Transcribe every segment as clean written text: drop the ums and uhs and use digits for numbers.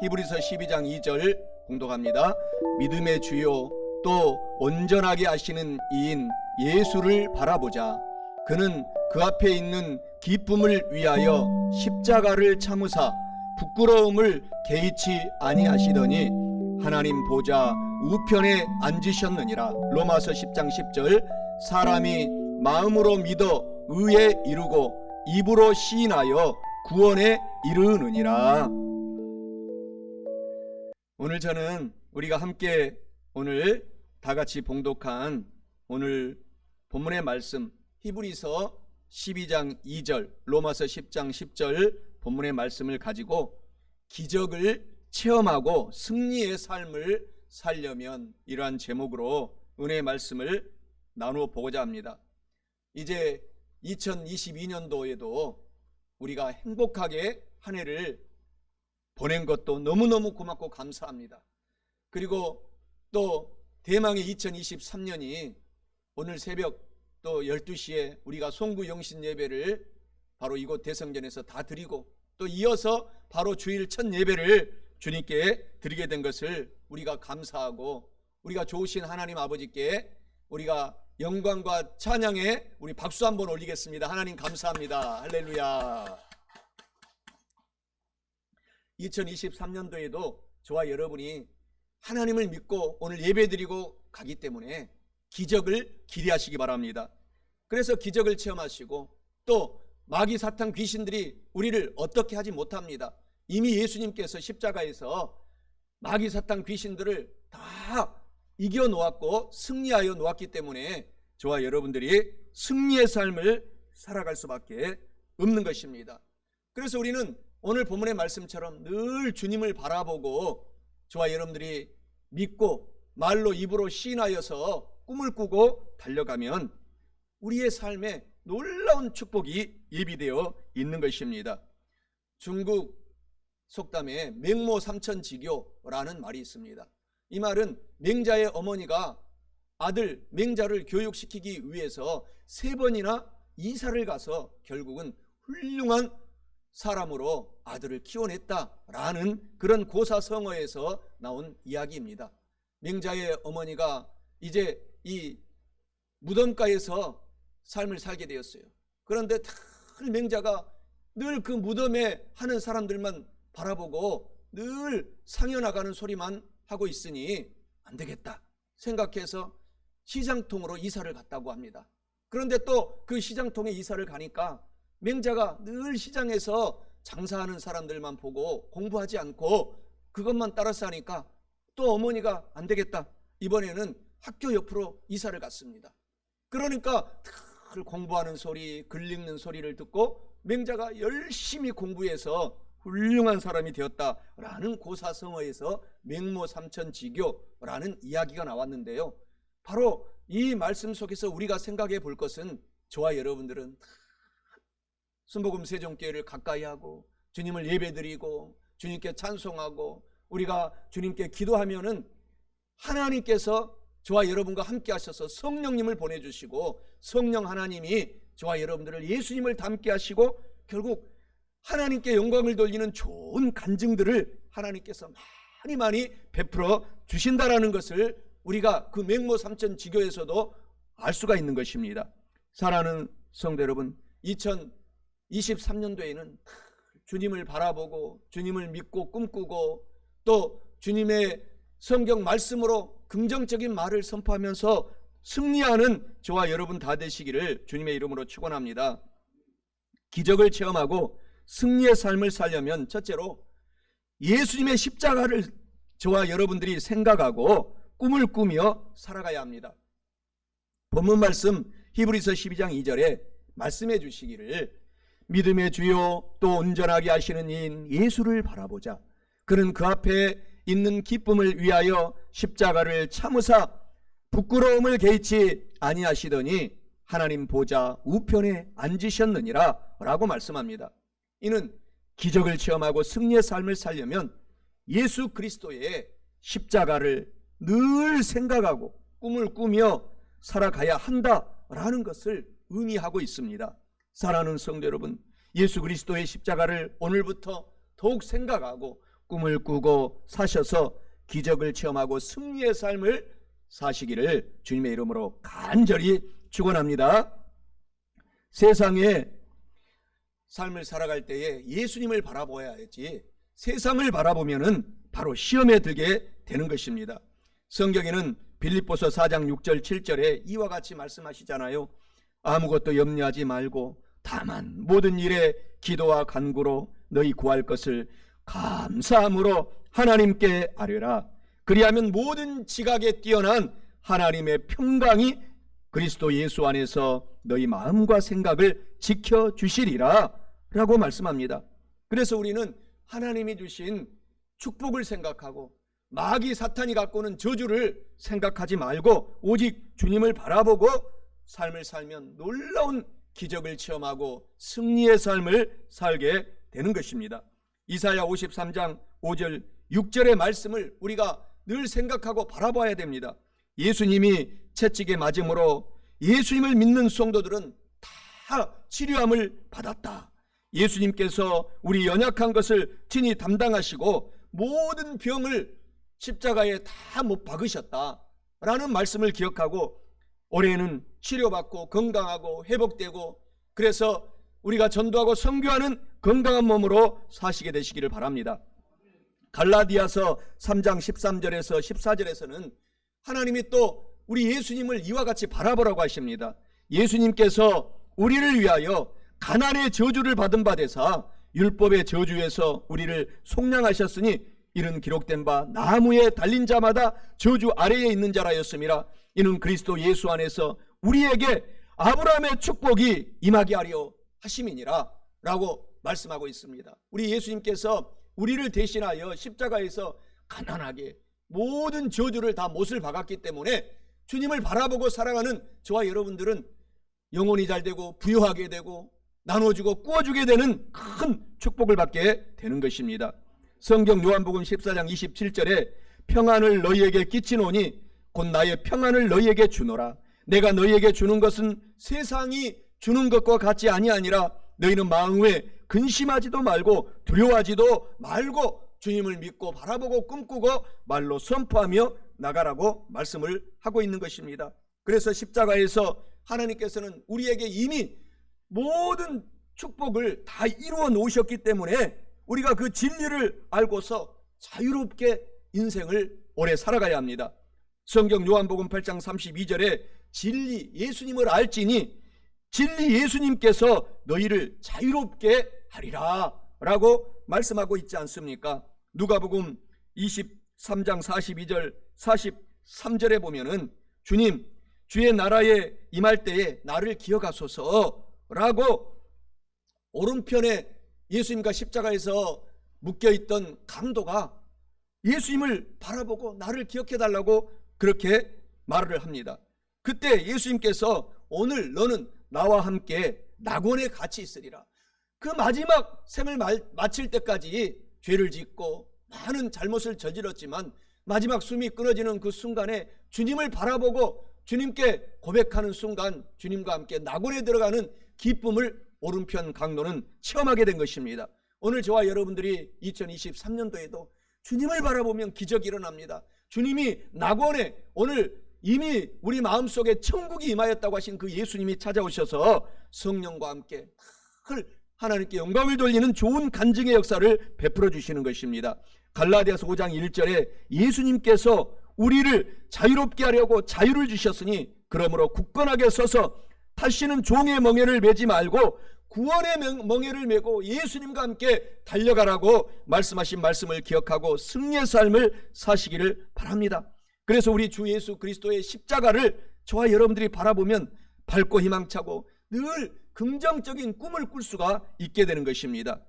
히브리서 12장 2절 공독합니다. 믿음의 주요 또 온전하게 하시는 이인 예수를 바라보자. 그는 그 앞에 있는 기쁨을 위하여 십자가를 참으사 부끄러움을 개의치 아니하시더니 하나님 보좌 우편에 앉으셨느니라. 로마서 10장 10절 사람이 마음으로 믿어 의에 이르고 입으로 시인하여 구원에 이르느니라. 오늘 저는 우리가 함께 오늘 다같이 봉독한 오늘 본문의 말씀 히브리서 12장 2절 로마서 10장 10절 본문의 말씀을 가지고 기적을 체험하고 승리의 삶을 살려면 이러한 제목으로 은혜의 말씀을 나누어 보고자 합니다. 이제 2022년도에도 우리가 행복하게 한 해를 보낸 것도 너무너무 고맙고 감사합니다. 그리고 또 대망의 2023년이 오늘 새벽 또 12시에 우리가 송구 영신 예배를 바로 이곳 대성전에서 다 드리고 또 이어서 바로 주일 첫 예배를 주님께 드리게 된 것을 우리가 감사하고 우리가 좋으신 하나님 아버지께 우리가 영광과 찬양에 우리 박수 한번 올리겠습니다. 하나님 감사합니다. 할렐루야. 2023년도에도 저와 여러분이 하나님을 믿고 오늘 예배드리고 가기 때문에 기적을 기대하시기 바랍니다. 그래서 기적을 체험하시고 또 마귀 사탄 귀신들이 우리를 어떻게 하지 못합니다. 이미 예수님께서 십자가에서 마귀 사탄 귀신들을 다 이겨 놓았고 승리하여 놓았기 때문에 저와 여러분들이 승리의 삶을 살아갈 수밖에 없는 것입니다. 그래서 우리는 오늘 본문의 말씀처럼 늘 주님을 바라보고 저와 여러분들이 믿고 말로 입으로 시인하여서 꿈을 꾸고 달려가면 우리의 삶에 놀라운 축복이 예비되어 있는 것입니다. 중국 속담에 맹모 삼천지교라는 말이 있습니다. 이 말은 맹자의 어머니가 아들 맹자를 교육시키기 위해서 3번이나 이사를 가서 결국은 훌륭한 사람으로 아들을 키워냈다라는 그런 고사성어에서 나온 이야기입니다. 맹자의 어머니가 이제 이 무덤가에서 삶을 살게 되었어요. 그런데 늘 맹자가 늘 그 무덤에 하는 사람들만 바라보고 늘 상여나가는 소리만 하고 있으니 안 되겠다 생각해서 시장통으로 이사를 갔다고 합니다. 그런데 또 그 시장통에 이사를 가니까 맹자가 늘 시장에서 장사하는 사람들만 보고 공부하지 않고 그것만 따라서 하니까 또 어머니가 안 되겠다. 이번에는 학교 옆으로 이사를 갔습니다. 그러니까 늘 공부하는 소리, 글 읽는 소리를 듣고 맹자가 열심히 공부해서 훌륭한 사람이 되었다라는 고사성어에서 맹모 삼천지교라는 이야기가 나왔는데요. 바로 이 말씀 속에서 우리가 생각해 볼 것은 저와 여러분들은 순복음 세종교회를 가까이 하고 주님을 예배드리고 주님께 찬송하고 우리가 주님께 기도하면은 하나님께서 저와 여러분과 함께 하셔서 성령님을 보내주시고 성령 하나님이 저와 여러분들을 예수님을 닮게 하시고 결국 하나님께 영광을 돌리는 좋은 간증들을 하나님께서 많이 베풀어 주신다라는 것을 우리가 그 맹모 삼천지교에서도 알 수가 있는 것입니다. 사랑하는 성도 여러분, 2023년도에는 주님을 바라보고 주님을 믿고 꿈꾸고 또 주님의 성경 말씀으로 긍정적인 말을 선포하면서 승리하는 저와 여러분 다 되시기를 주님의 이름으로 축원합니다. 기적을 체험하고 승리의 삶을 살려면 첫째로 예수님의 십자가를 저와 여러분들이 생각하고 꿈을 꾸며 살아가야 합니다. 본문 말씀 히브리서 12장 2절에 말씀해 주시기를 믿음의 주요 또 온전하게 하시는 이인 예수를 바라보자. 그는 그 앞에 있는 기쁨을 위하여 십자가를 참으사 부끄러움을 개의치 아니하시더니 하나님 보좌 우편에 앉으셨느니라 라고 말씀합니다. 이는 기적을 체험하고 승리의 삶을 살려면 예수 그리스도의 십자가를 늘 생각하고 꿈을 꾸며 살아가야 한다라는 것을 의미하고 있습니다. 사랑하는 성도 여러분, 예수 그리스도의 십자가를 오늘부터 더욱 생각하고 꿈을 꾸고 사셔서 기적을 체험하고 승리의 삶을 사시기를 주님의 이름으로 간절히 축원합니다. 세상에 삶을 살아갈 때에 예수님을 바라보아야지 세상을 바라보면은 바로 시험에 들게 되는 것입니다. 성경에는 빌립보서 4장 6절 7절에 이와 같이 말씀하시잖아요. 아무것도 염려하지 말고 다만 모든 일에 기도와 간구로 너희 구할 것을 감사함으로 하나님께 아뢰라. 그리하면 모든 지각에 뛰어난 하나님의 평강이 그리스도 예수 안에서 너희 마음과 생각을 지켜주시리라 라고 말씀합니다. 그래서 우리는 하나님이 주신 축복을 생각하고 마귀 사탄이 갖고 오는 저주를 생각하지 말고 오직 주님을 바라보고 삶을 살면 놀라운 기적을 체험하고 승리의 삶을 살게 되는 것입니다. 이사야 53장 5절 6절의 말씀을 우리가 늘 생각하고 바라봐야 됩니다. 예수님이 채찍에 맞음으로 예수님을 믿는 성도들은 다 치료함을 받았다. 예수님께서 우리 연약한 것을 친히 담당하시고 모든 병을 십자가에 다 못 박으셨다 라는 말씀을 기억하고 올해는 치료받고 건강하고 회복되고 그래서 우리가 전도하고 선교하는 건강한 몸으로 사시게 되시기를 바랍니다. 갈라디아서 3장 13절에서 14절에서는 하나님이 또 우리 예수님을 이와 같이 바라보라고 하십니다. 예수님께서 우리를 위하여 가난의 저주를 받은 바 되사 율법의 저주에서 우리를 속량하셨으니 이는 기록된 바 나무에 달린 자마다 저주 아래에 있는 자라였음이라. 이는 그리스도 예수 안에서 우리에게 아브라함의 축복이 임하게 하려 하심이니라 라고 말씀하고 있습니다. 우리 예수님께서 우리를 대신하여 십자가에서 가난하게 모든 저주를 다 못을 박았기 때문에 주님을 바라보고 살아가는 저와 여러분들은 영혼이 잘 되고 부유하게 되고 나눠주고 꾸어주게 되는 큰 축복을 받게 되는 것입니다. 성경 요한복음 14장 27절에 평안을 너희에게 끼치노니 곧 나의 평안을 너희에게 주노라. 내가 너희에게 주는 것은 세상이 주는 것과 같지 아니하니라. 너희는 마음에 근심하지도 말고 두려워하지도 말고 주님을 믿고 바라보고 꿈꾸고 말로 선포하며 나가라고 말씀을 하고 있는 것입니다. 그래서 십자가에서 하나님께서는 우리에게 이미 모든 축복을 다 이루어 놓으셨기 때문에 우리가 그 진리를 알고서 자유롭게 인생을 오래 살아가야 합니다. 성경 요한복음 8장 32절에 진리 예수님을 알지니 진리 예수님께서 너희를 자유롭게 하리라 라고 말씀하고 있지 않습니까? 누가복음 23장 42절 43절에 보면은 주님 주의 나라에 임할 때에 나를 기억하소서 라고 오른편에 예수님과 십자가에서 묶여있던 강도가 예수님을 바라보고 나를 기억해달라고 그렇게 말을 합니다. 그때 예수님께서 오늘 너는 나와 함께 낙원에 같이 있으리라. 그 마지막 생을 마칠 때까지 죄를 짓고 많은 잘못을 저질렀지만 마지막 숨이 끊어지는 그 순간에 주님을 바라보고 주님께 고백하는 순간 주님과 함께 낙원에 들어가는 기쁨을 오른편 강도는 체험하게 된 것입니다. 오늘 저와 여러분들이 2023년도에도 주님을 바라보면 기적이 일어납니다. 주님이 낙원에 오늘 이미 우리 마음속에 천국이 임하였다고 하신 그 예수님이 찾아오셔서 성령과 함께 하나님께 영광을 돌리는 좋은 간증의 역사를 베풀어 주시는 것입니다. 갈라디아서 5장 1절에 예수님께서 우리를 자유롭게 하려고 자유를 주셨으니 그러므로 굳건하게 서서 다시는 종의 멍에를 매지 말고 구원의 멍에를 메고 예수님과 함께 달려가라고 말씀하신 말씀을 기억하고 승리의 삶을 사시기를 바랍니다. 그래서 우리 주 예수 그리스도의 십자가를 저와 여러분들이 바라보면 밝고 희망차고 늘 긍정적인 꿈을 꿀 수가 있게 되는 것입니다.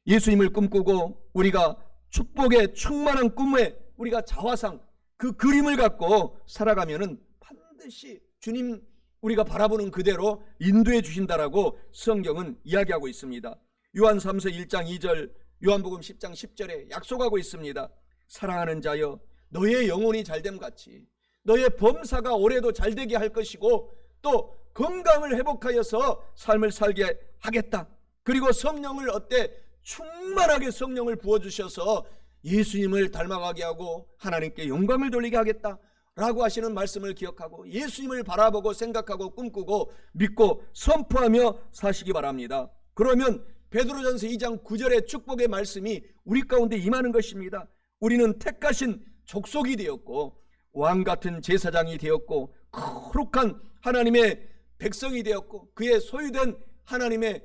예수님을 꿈꾸고 우리가 축복의 충만한 꿈에 우리가 자화상 그 그림을 갖고 살아가면은 반드시 주님 우리가 바라보는 그대로 인도해 주신다라고 성경은 이야기하고 있습니다. 요한 3서 1장 2절 요한복음 10장 10절에 약속하고 있습니다. 사랑하는 자여 너의 영혼이 잘됨 같이 너의 범사가 올해도 잘되게 할 것이고 또 건강을 회복하여서 삶을 살게 하겠다. 그리고 성령을 어때 충만하게 성령을 부어주셔서 예수님을 닮아가게 하고 하나님께 영광을 돌리게 하겠다 라고 하시는 말씀을 기억하고 예수님을 바라보고 생각하고 꿈꾸고 믿고 선포하며 사시기 바랍니다. 그러면 베드로전서 2장 9절의 축복의 말씀이 우리 가운데 임하는 것입니다. 우리는 택하신 족속이 되었고 왕같은 제사장이 되었고 거룩한 하나님의 백성이 되었고 그의 소유된 하나님의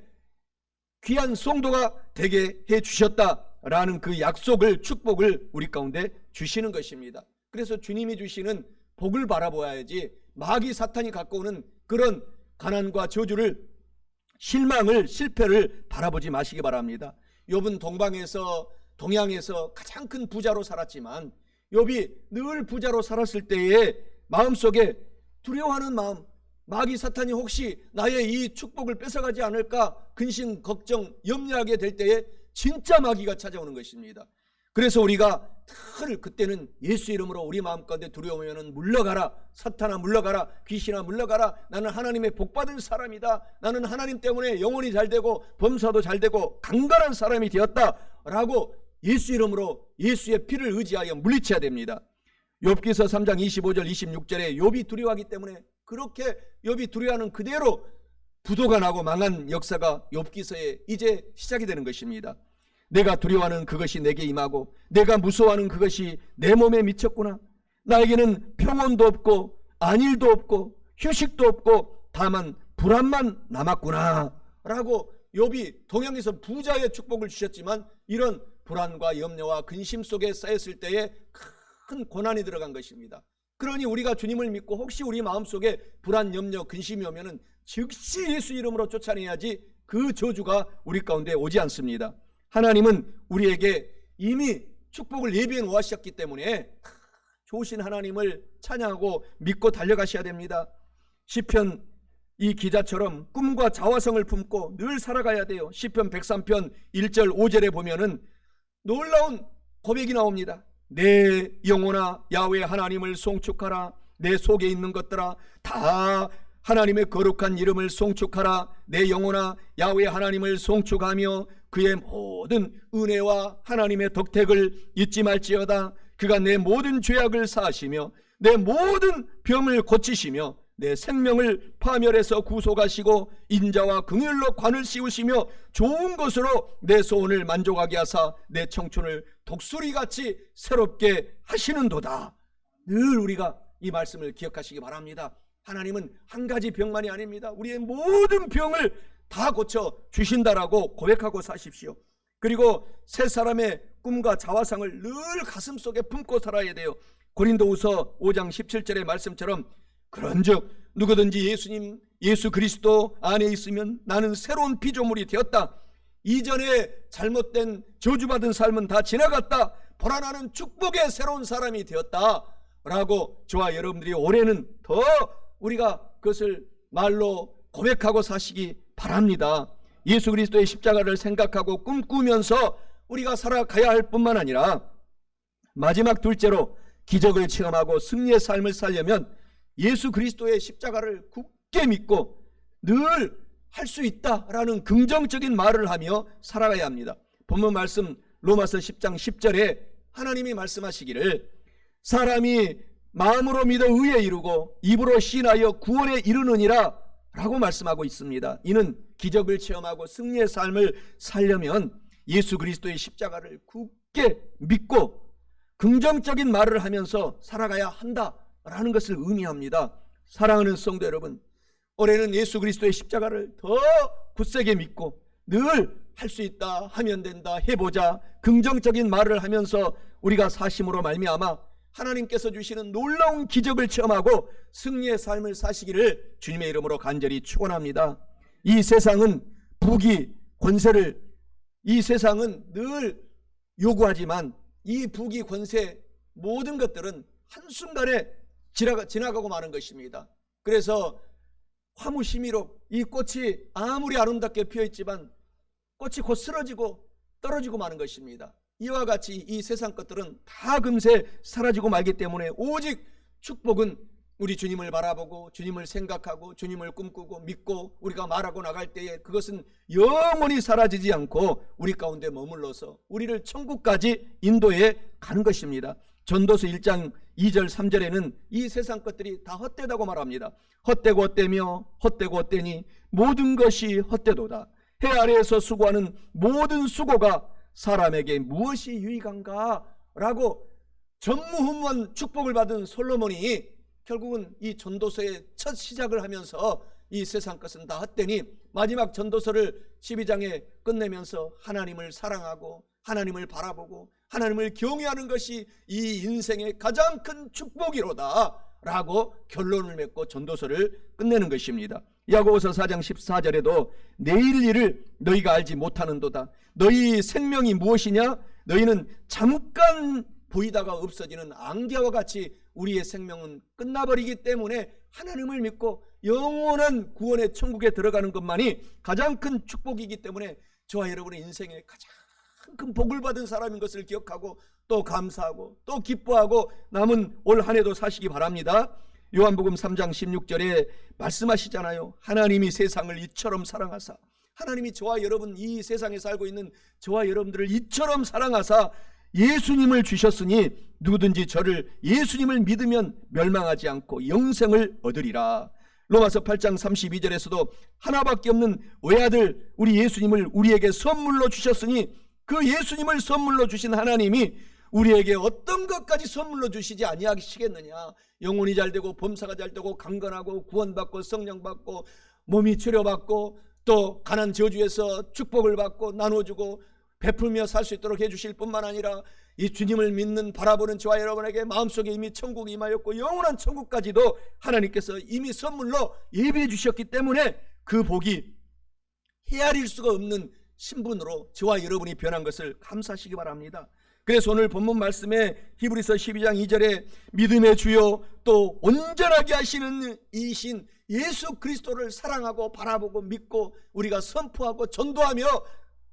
귀한 성도가 되게 해주셨다라는 그 약속을 축복을 우리 가운데 주시는 것입니다. 그래서 주님이 주시는 복을 바라보아야지 마귀 사탄이 갖고 오는 그런 가난과 저주를 실망을 실패를 바라보지 마시기 바랍니다. 욥은 동양에서 가장 큰 부자로 살았지만 욥이 늘 부자로 살았을 때에 마음속에 두려워하는 마음, 마귀 사탄이 혹시 나의 이 축복을 뺏어가지 않을까 근심 걱정 염려하게 될 때에 진짜 마귀가 찾아오는 것입니다. 그래서 우리가 늘 그때는 예수 이름으로 우리 마음 가운데 두려우면 물러가라, 사탄아 물러가라, 귀신아 물러가라, 나는 하나님의 복받은 사람이다, 나는 하나님 때문에 영혼이 잘되고 범사도 잘되고 강건한 사람이 되었다 라고 예수 이름으로 예수의 피를 의지하여 물리쳐야 됩니다. 욥기서 3장 25절 26절에 욥이 두려워하기 때문에 그렇게 욥이 두려워하는 그대로 부도가 나고 망한 역사가 욥기서에 이제 시작이 되는 것입니다. 내가 두려워하는 그것이 내게 임하고 내가 무서워하는 그것이 내 몸에 미쳤구나. 나에게는 평온도 없고 안일도 없고 휴식도 없고 다만 불안만 남았구나 라고 욥이 동양에서 부자의 축복을 주셨지만 이런 불안과 염려와 근심 속에 쌓였을 때에 큰 고난이 들어간 것입니다. 그러니 우리가 주님을 믿고 혹시 우리 마음속에 불안, 염려, 근심이 오면은 즉시 예수 이름으로 쫓아내야지 그 저주가 우리 가운데 오지 않습니다. 하나님은 우리에게 이미 축복을 예비해 놓으셨기 때문에 좋으신 하나님을 찬양하고 믿고 달려가셔야 됩니다. 시편 이 기자처럼 꿈과 자화성을 품고 늘 살아가야 돼요. 시편 103편 1절 5절에 보면은 놀라운 고백이 나옵니다. 내 영혼아 야훼 하나님을 송축하라. 내 속에 있는 것들아 다 하나님의 거룩한 이름을 송축하라. 내 영혼아 야훼 하나님을 송축하며 그의 모든 은혜와 하나님의 덕택을 잊지 말지어다. 그가 내 모든 죄악을 사하시며 내 모든 병을 고치시며 내 생명을 파멸해서 구속하시고 인자와 긍휼로 관을 씌우시며 좋은 것으로 내 소원을 만족하게 하사 내 청춘을 독수리같이 새롭게 하시는도다. 늘 우리가 이 말씀을 기억하시기 바랍니다. 하나님은 한 가지 병만이 아닙니다. 우리의 모든 병을 다 고쳐 주신다라고 고백하고 사십시오. 그리고 새 사람의 꿈과 자화상을 늘 가슴속에 품고 살아야 돼요. 고린도후서 5장 17절의 말씀처럼 그런즉 누구든지 예수 그리스도 안에 있으면 나는 새로운 피조물이 되었다. 이전에 잘못된 저주받은 삶은 다 지나갔다. 보라 나는 축복의 새로운 사람이 되었다 라고 저와 여러분들이 올해는 더 우리가 그것을 말로 고백하고 사시기 바랍니다. 예수 그리스도의 십자가를 생각하고 꿈꾸면서 우리가 살아가야 할 뿐만 아니라 마지막 둘째로 기적을 체험하고 승리의 삶을 살려면 예수 그리스도의 십자가를 굳게 믿고 늘 할 수 있다라는 긍정적인 말을 하며 살아가야 합니다. 본문 말씀 로마서 10장 10절에 하나님이 말씀하시기를 사람이 마음으로 믿어 의에 이르고 입으로 시인하여 구원에 이르느니라 라고 말씀하고 있습니다. 이는 기적을 체험하고 승리의 삶을 살려면 예수 그리스도의 십자가를 굳게 믿고 긍정적인 말을 하면서 살아가야 한다라는 것을 의미합니다. 사랑하는 성도 여러분, 올해는 예수 그리스도의 십자가를 더 굳세게 믿고 늘 할 수 있다, 하면 된다, 해보자 긍정적인 말을 하면서 우리가 사심으로 말미암아 하나님께서 주시는 놀라운 기적을 체험하고 승리의 삶을 사시기를 주님의 이름으로 간절히 축원합니다. 이 세상은 부귀 권세를 이 세상은 늘 요구하지만 이 부귀 권세 모든 것들은 한순간에 지나가고 마는 것입니다. 그래서 화무심이록 이 꽃이 아무리 아름답게 피어있지만 꽃이 곧 쓰러지고 떨어지고 마는 것입니다. 이와 같이 이 세상 것들은 다 금세 사라지고 말기 때문에 오직 축복은 우리 주님을 바라보고 주님을 생각하고 주님을 꿈꾸고 믿고 우리가 말하고 나갈 때에 그것은 영원히 사라지지 않고 우리 가운데 머물러서 우리를 천국까지 인도해 가는 것입니다. 전도서 1장 2절 3절에는 이 세상 것들이 다 헛되다고 말합니다. 헛되고 헛되며 헛되고 헛되니 모든 것이 헛되도다. 해 아래에서 수고하는 모든 수고가 사람에게 무엇이 유익한가? 라고 전무후무한 축복을 받은 솔로몬이 결국은 이 전도서의 첫 시작을 하면서 이 세상 것은 다 헛되니 마지막 전도서를 12장에 끝내면서 하나님을 사랑하고 하나님을 바라보고 하나님을 경외하는 것이 이 인생의 가장 큰 축복이로다 라고 결론을 맺고 전도서를 끝내는 것입니다. 야고보서 4장 14절에도 내일 일을 너희가 알지 못하는도다. 너희 생명이 무엇이냐? 너희는 잠깐 보이다가 없어지는 안개와 같이 우리의 생명은 끝나버리기 때문에 하나님을 믿고 영원한 구원의 천국에 들어가는 것만이 가장 큰 축복이기 때문에 저와 여러분의 인생의 가장 큰 복을 받은 사람인 것을 기억하고 또 감사하고 또 기뻐하고 남은 올 한 해도 사시기 바랍니다. 요한복음 3장 16절에 말씀하시잖아요. 하나님이 세상을 이처럼 사랑하사, 하나님이 저와 여러분 이 세상에 살고 있는 저와 여러분들을 이처럼 사랑하사 예수님을 주셨으니 누구든지 저를 예수님을 믿으면 멸망하지 않고 영생을 얻으리라. 로마서 8장 32절에서도 하나밖에 없는 외아들 우리 예수님을 우리에게 선물로 주셨으니 그 예수님을 선물로 주신 하나님이 우리에게 어떤 것까지 선물로 주시지 아니하시겠느냐. 영혼이 잘되고 범사가 잘되고 강건하고 구원받고 성령받고 몸이 치료받고 또 가난 저주에서 축복을 받고 나눠주고 베풀며 살 수 있도록 해주실 뿐만 아니라 이 주님을 믿는 바라보는 저와 여러분에게 마음속에 이미 천국이 임하였고 영원한 천국까지도 하나님께서 이미 선물로 예비해 주셨기 때문에 그 복이 헤아릴 수가 없는 신분으로 저와 여러분이 변한 것을 감사하시기 바랍니다. 그래서 오늘 본문 말씀에 히브리서 12장 2절에 믿음의 주요 또 온전하게 하시는 이신 예수 그리스도를 사랑하고 바라보고 믿고 우리가 선포하고 전도하며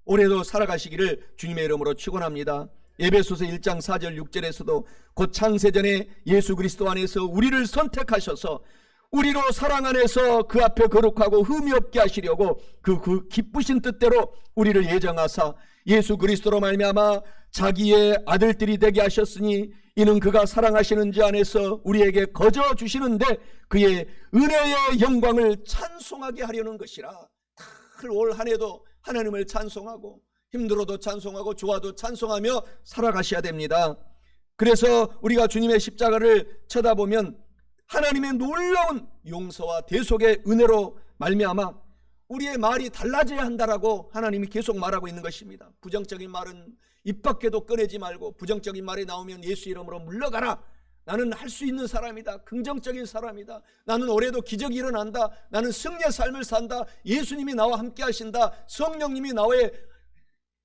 올해도 살아가시기를 주님의 이름으로 축원합니다. 에베소서 1장 4절 6절에서도 곧 창세전에 예수 그리스도 안에서 우리를 선택하셔서 우리로 사랑 안에서 그 앞에 거룩하고 흠이 없게 하시려고 그 기쁘신 뜻대로 우리를 예정하사 예수 그리스도로 말미암아 자기의 아들들이 되게 하셨으니 이는 그가 사랑하시는 자 안에서 우리에게 거저 주시는데 그의 은혜의 영광을 찬송하게 하려는 것이라. 올 한 해도 하나님을 찬송하고 힘들어도 찬송하고 좋아도 찬송하며 살아가셔야 됩니다. 그래서 우리가 주님의 십자가를 쳐다보면 하나님의 놀라운 용서와 대속의 은혜로 말미암아 우리의 말이 달라져야 한다라고 하나님이 계속 말하고 있는 것입니다. 부정적인 말은 입 밖에도 꺼내지 말고 부정적인 말이 나오면 예수 이름으로 물러가라. 나는 할 수 있는 사람이다. 긍정적인 사람이다. 나는 올해도 기적이 일어난다. 나는 승리의 삶을 산다. 예수님이 나와 함께 하신다. 성령님이 나의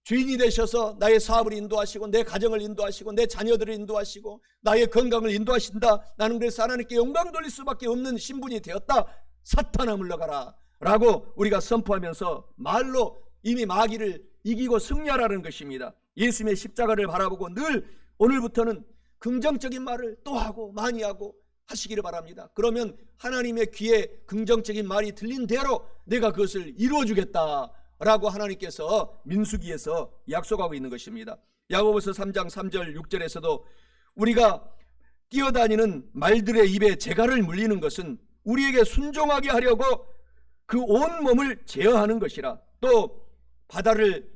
주인이 되셔서 나의 사업을 인도하시고 내 가정을 인도하시고 내 자녀들을 인도하시고 나의 건강을 인도하신다. 나는 그래서 하나님께 영광 돌릴 수밖에 없는 신분이 되었다. 사탄아 물러가라 라고 우리가 선포하면서 말로 이미 마귀를 이기고 승리하라는 것입니다. 예수님의 십자가를 바라보고 늘 오늘부터는 긍정적인 말을 또 하고 많이 하고 하시기를 바랍니다. 그러면 하나님의 귀에 긍정적인 말이 들린 대로 내가 그것을 이루어주겠다 라고 하나님께서 민수기에서 약속하고 있는 것입니다. 야고보서 3장 3절 6절에서도 우리가 뛰어다니는 말들의 입에 재갈을 물리는 것은 우리에게 순종하게 하려고 그 온 몸을 제어하는 것이라. 또 바다를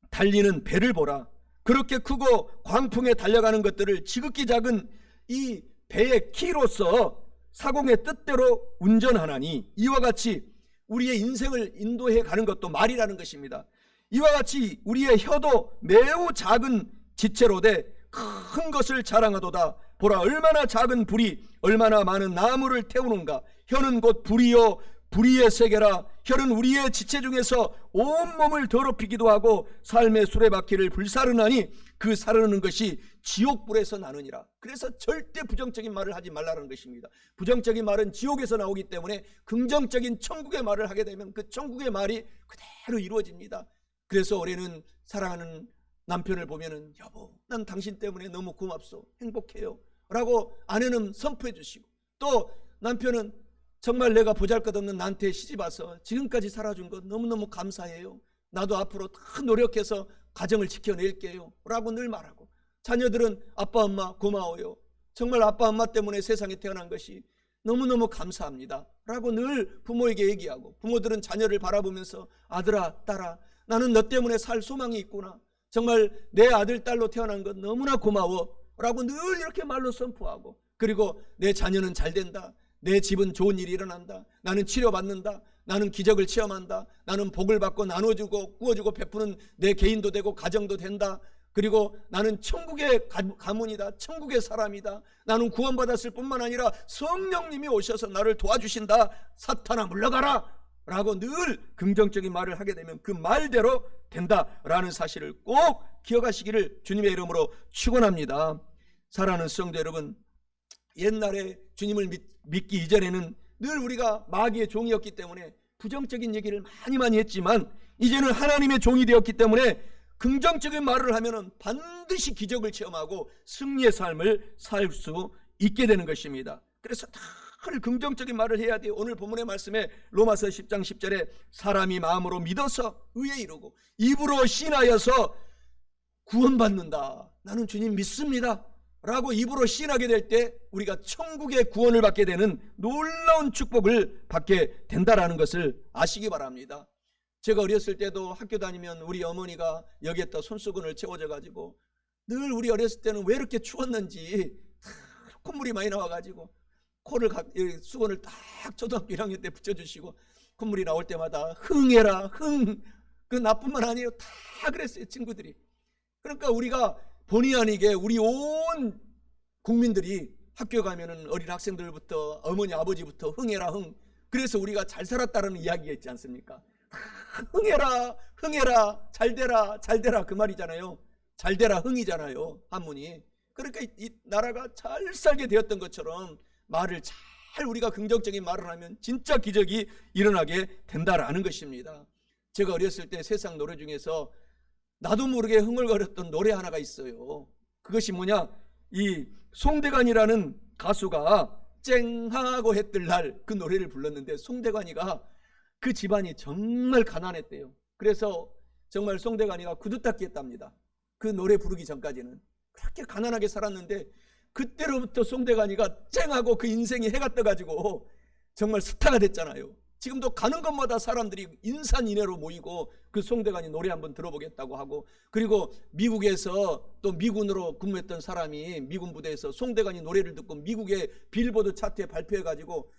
달리는 배를 보라. 그렇게 크고 광풍에 달려가는 것들을 지극히 작은 이 배의 키로서 사공의 뜻대로 운전하나니 이와 같이 우리의 인생을 인도해 가는 것도 말이라는 것입니다. 이와 같이 우리의 혀도 매우 작은 지체로되 큰 것을 자랑하도다. 보라 얼마나 작은 불이 얼마나 많은 나무를 태우는가. 혀는 곧 불이요 불의의 세계라. 혈은 우리의 지체 중에서 온몸을 더럽히기도 하고 삶의 수레바퀴를 불사르나니 그 사르는 것이 지옥불에서 나느니라. 그래서 절대 부정적인 말을 하지 말라는 것입니다. 부정적인 말은 지옥에서 나오기 때문에 긍정적인 천국의 말을 하게 되면 그 천국의 말이 그대로 이루어집니다. 그래서 올해는 사랑하는 남편을 보면은 여보 난 당신 때문에 너무 고맙소 행복해요 라고 아내는 선포해 주시고 또 남편은 정말 내가 보잘것없는 나한테 시집 와서 지금까지 살아준 것 너무너무 감사해요. 나도 앞으로 다 노력해서 가정을 지켜낼게요 라고 늘 말하고, 자녀들은 아빠 엄마 고마워요. 정말 아빠 엄마 때문에 세상에 태어난 것이 너무너무 감사합니다 라고 늘 부모에게 얘기하고, 부모들은 자녀를 바라보면서 아들아 딸아 나는 너 때문에 살 소망이 있구나, 정말 내 아들 딸로 태어난 것 너무나 고마워 라고 늘 이렇게 말로 선포하고, 그리고 내 자녀는 잘 된다, 내 집은 좋은 일이 일어난다, 나는 치료받는다, 나는 기적을 체험한다, 나는 복을 받고 나눠주고 구워주고 베푸는 내 개인도 되고 가정도 된다, 그리고 나는 천국의 가문이다, 천국의 사람이다, 나는 구원받았을 뿐만 아니라 성령님이 오셔서 나를 도와주신다, 사탄아 물러가라 라고 늘 긍정적인 말을 하게 되면 그 말대로 된다라는 사실을 꼭 기억하시기를 주님의 이름으로 축원합니다. 사랑하는 성도 여러분, 옛날에 주님을 믿기 이전에는 늘 우리가 마귀의 종이었기 때문에 부정적인 얘기를 많이 했지만, 이제는 하나님의 종이 되었기 때문에 긍정적인 말을 하면은 반드시 기적을 체험하고 승리의 삶을 살 수 있게 되는 것입니다. 그래서 늘 긍정적인 말을 해야 돼요. 오늘 본문의 말씀에 로마서 10장 10절에 사람이 마음으로 믿어서 의에 이르고 입으로 시인하여서 구원받는다, 나는 주님 믿습니다 라고 입으로 시인하게 될 때 우리가 천국의 구원을 받게 되는 놀라운 축복을 받게 된다라는 것을 아시기 바랍니다. 제가 어렸을 때도 학교 다니면 우리 어머니가 여기에다 손수건을 채워줘 가지고 늘 우리 어렸을 때는 왜 이렇게 추웠는지 콧물이 많이 나와가지고 코를 수건을 딱 초등학교 1학년 때 붙여주시고 콧물이 나올 때마다 흥해라 흥, 그 나뿐만 아니에요, 다 그랬어요 친구들이. 그러니까 우리가 본의 아니게 우리 온 국민들이 학교 가면은 어린 학생들부터 어머니 아버지부터 흥해라 흥, 그래서 우리가 잘 살았다는 이야기가 있지 않습니까? 흥해라 흥해라 잘되라 잘되라 그 말이잖아요. 잘되라 흥이잖아요 한문이. 그러니까 이 나라가 잘 살게 되었던 것처럼 말을 잘 우리가 긍정적인 말을 하면 진짜 기적이 일어나게 된다라는 것입니다. 제가 어렸을 때 세상 노래 중에서 나도 모르게 흥얼거렸던 노래 하나가 있어요. 그것이 뭐냐, 이 송대관이라는 가수가 쨍하고 했들 날 그 노래를 불렀는데, 송대관이가 그 집안이 정말 가난했대요. 그래서 정말 송대관이가 구두닦기 했답니다. 그 노래 부르기 전까지는 그렇게 가난하게 살았는데, 그때로부터 송대관이가 쨍하고 그 인생이 해가 떠가지고 정말 스타가 됐잖아요. 지금도 가는 곳마다 사람들이 인산인해로 모이고 그 송대관이 노래 한번 들어보겠다고 하고, 그리고 미국에서 또 미군으로 근무했던 사람이 미군 부대에서 송대관이 노래를 듣고 미국의 빌보드 차트에 발표해가지고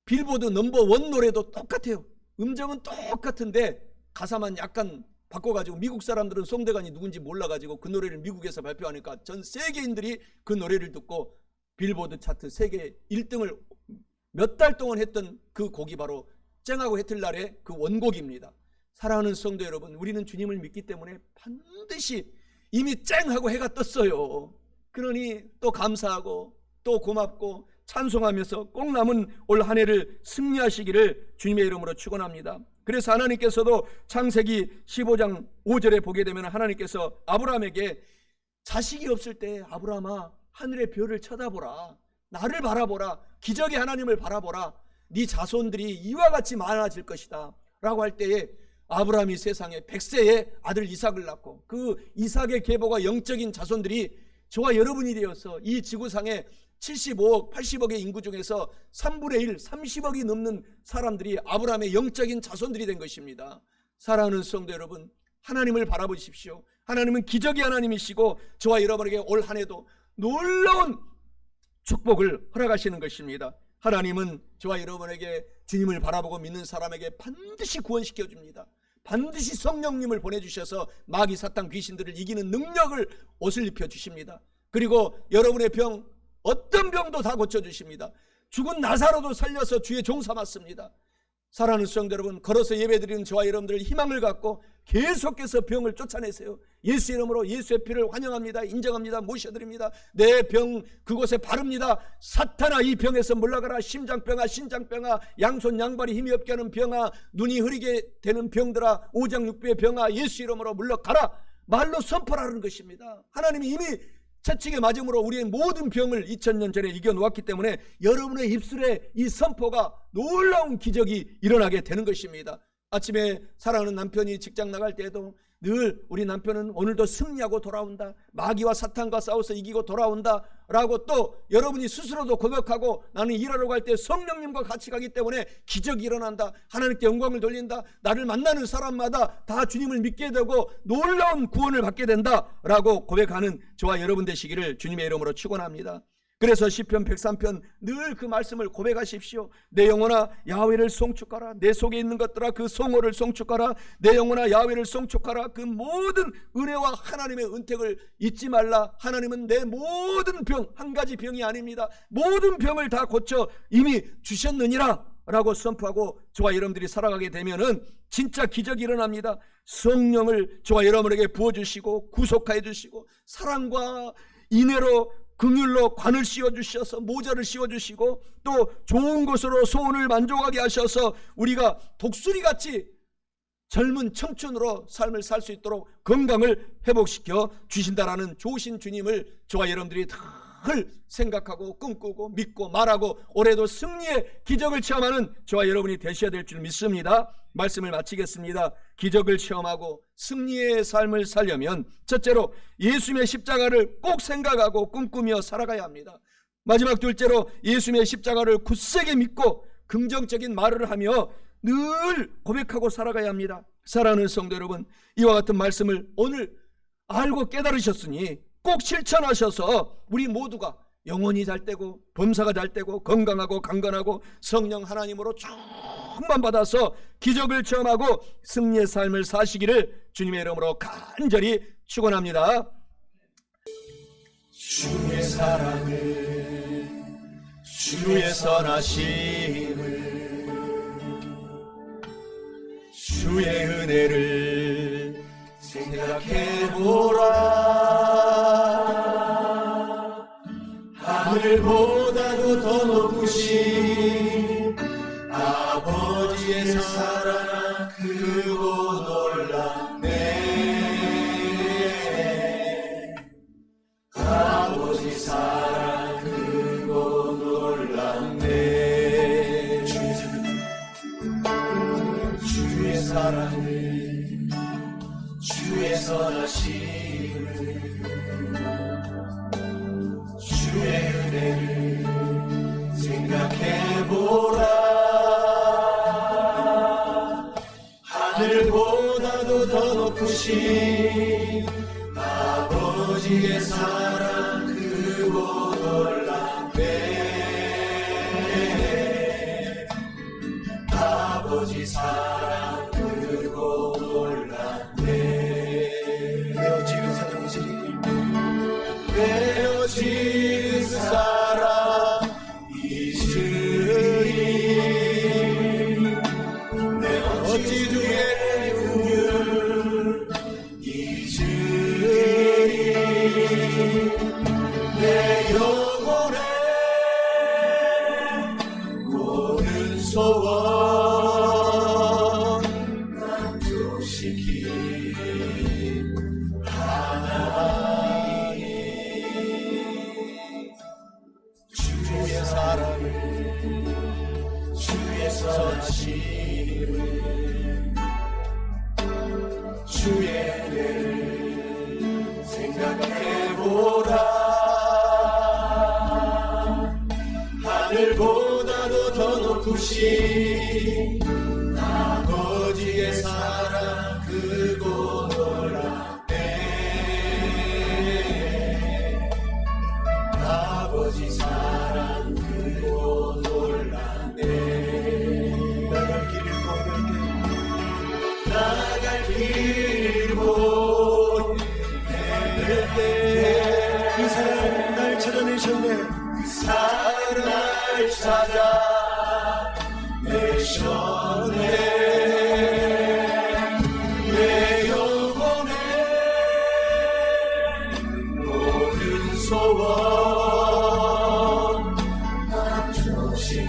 빌보드 넘버1 노래도 똑같아요. 음정은 똑같은데 가사만 약간 바꿔가지고 미국 사람들은 송대관이 누군지 몰라가지고 그 노래를 미국에서 발표하니까 전 세계인들이 그 노래를 듣고 빌보드 차트 세계 1등을 몇 달 동안 했던 그 곡이 바로 쨍하고 해틀 날의 그 원곡입니다. 사랑하는 성도 여러분, 우리는 주님을 믿기 때문에 반드시 이미 쨍하고 해가 떴어요. 그러니 또 감사하고 또 고맙고 찬송하면서 꼭 남은 올 한 해를 승리하시기를 주님의 이름으로 축원합니다. 그래서 하나님께서도 창세기 15장 5절에 보게 되면 하나님께서 아브라함에게 자식이 없을 때 아브라함아 하늘의 별을 쳐다보라, 나를 바라보라, 기적의 하나님을 바라보라, 네 자손들이 이와 같이 많아질 것이다 라고 할 때에 아브라함이 세상에 100세에 아들 이삭을 낳고 그 이삭의 계보가 영적인 자손들이 저와 여러분이 되어서 이 지구상에 75억 80억의 인구 중에서 3분의 1 30억이 넘는 사람들이 아브라함의 영적인 자손들이 된 것입니다. 사랑하는 성도 여러분, 하나님을 바라보십시오. 하나님은 기적의 하나님이시고 저와 여러분에게 올 한 해도 놀라운 축복을 허락하시는 것입니다. 하나님은 저와 여러분에게 주님을 바라보고 믿는 사람에게 반드시 구원시켜 줍니다. 반드시 성령님을 보내주셔서 마귀 사탄 귀신들을 이기는 능력을 옷을 입혀 주십니다. 그리고 여러분의 병, 어떤 병도 다 고쳐주십니다. 죽은 나사로도 살려서 주의 종 삼았습니다. 사랑하는 성도 여러분, 걸어서 예배드리는 저와 여러분들 희망을 갖고 계속해서 병을 쫓아내세요. 예수 이름으로 예수의 피를 환영합니다. 인정합니다. 모셔드립니다. 내 병 그곳에 바릅니다. 사탄아 이 병에서 물러가라. 심장병아 신장병아 양손 양발이 힘이 없게 하는 병아 눈이 흐리게 되는 병들아 오장육부의 병아 예수 이름으로 물러가라 말로 선포하는 것입니다. 하나님이 이미 채찍에 맞음으로 우리의 모든 병을 2000년 전에 이겨놓았기 때문에 여러분의 입술에 이 선포가 놀라운 기적이 일어나게 되는 것입니다. 아침에 사랑하는 남편이 직장 나갈 때에도 늘 우리 남편은 오늘도 승리하고 돌아온다, 마귀와 사탄과 싸워서 이기고 돌아온다 라고, 또 여러분이 스스로도 고백하고 나는 일하러 갈 때 성령님과 같이 가기 때문에 기적이 일어난다, 하나님께 영광을 돌린다, 나를 만나는 사람마다 다 주님을 믿게 되고 놀라운 구원을 받게 된다 라고 고백하는 저와 여러분 되시기를 주님의 이름으로 축원합니다. 그래서 시편 103편 늘 그 말씀을 고백하십시오. 내 영혼아 야훼를 송축하라. 내 속에 있는 것들아 그 성호를 송축하라. 내 영혼아 야훼를 송축하라. 그 모든 은혜와 하나님의 은택을 잊지 말라. 하나님은 내 모든 병, 한 가지 병이 아닙니다, 모든 병을 다 고쳐 이미 주셨느니라 라고 선포하고 저와 여러분들이 살아가게 되면은 진짜 기적이 일어납니다. 성령을 저와 여러분에게 부어주시고 구속하여 주시고 사랑과 인애로 긍휼로 관을 씌워주셔서 모자를 씌워주시고 또 좋은 것으로 소원을 만족하게 하셔서 우리가 독수리같이 젊은 청춘으로 삶을 살 수 있도록 건강을 회복시켜 주신다라는 좋으신 주님을 저와 여러분들이 늘 생각하고 꿈꾸고 믿고 말하고 올해도 승리의 기적을 체험하는 저와 여러분이 되셔야 될 줄 믿습니다. 말씀을 마치겠습니다. 기적을 체험하고 승리의 삶을 살려면 첫째로 예수님의 십자가를 꼭 생각하고 꿈꾸며 살아가야 합니다. 마지막 둘째로 예수님의 십자가를 굳세게 믿고 긍정적인 말을 하며 늘 고백하고 살아가야 합니다. 사랑하는 성도 여러분, 이와 같은 말씀을 오늘 알고 깨달으셨으니 꼭 실천하셔서 우리 모두가 영혼이 잘되고 범사가 잘되고 건강하고 강건하고 성령 하나님으로 충만받아서 기적을 체험하고 승리의 삶을 사시기를 주님의 이름으로 간절히 축원합니다. 주의 사랑을, 주의 선하심을, 주의 은혜를 생각해보라. 하늘보다도 더 높으신 아버지의 사랑 크고 놀랍네. 아버지 사랑 크고 놀랍네. 주의 사랑을, 주의 선하심을, 주의 은혜를 생각해보라. 하늘보다도 더 높으신 아버지의 사랑 크고 놀랍네. 아버지 사랑 크고 놀랍네. 내어지는 사랑이시리, 내어지는 사랑이시리. 내 어찌 주의 긍휼 잊으리. 내 영혼의 모든 소원 만족시킨 하나님. 주의 사랑을, 주의 선하심을, 주의 은혜를 생각해보라. 하늘보다도 더 높으신 아버지의 사랑 크고 놀랍네. 아버지 사랑 크고 놀랍네. 나갈 길을 고백해, 나갈 길을 고백해. 그 사랑 날 찾아내셨네. 그 사랑 날 찾아내셨네. 내 영혼의 모든 소원 만족시킨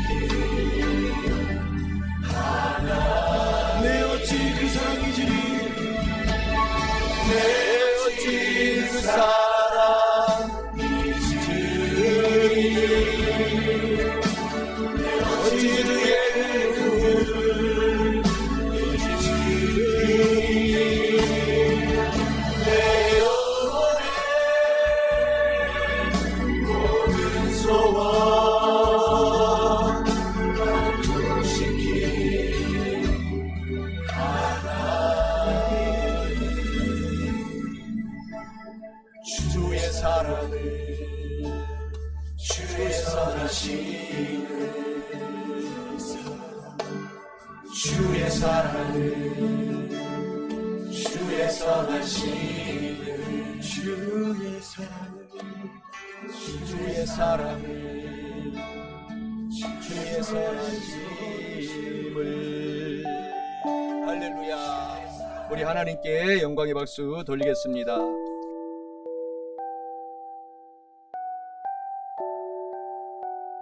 하나. 내 어찌 그 사랑이지리, 내 어찌 그 사랑이지리. 주의 사랑을, 주의 선하심을, 주의 사랑을, 주의 사랑을, 주의 선하심을. 할렐루야. 우리 하나님께 영광의 박수 돌리겠습니다.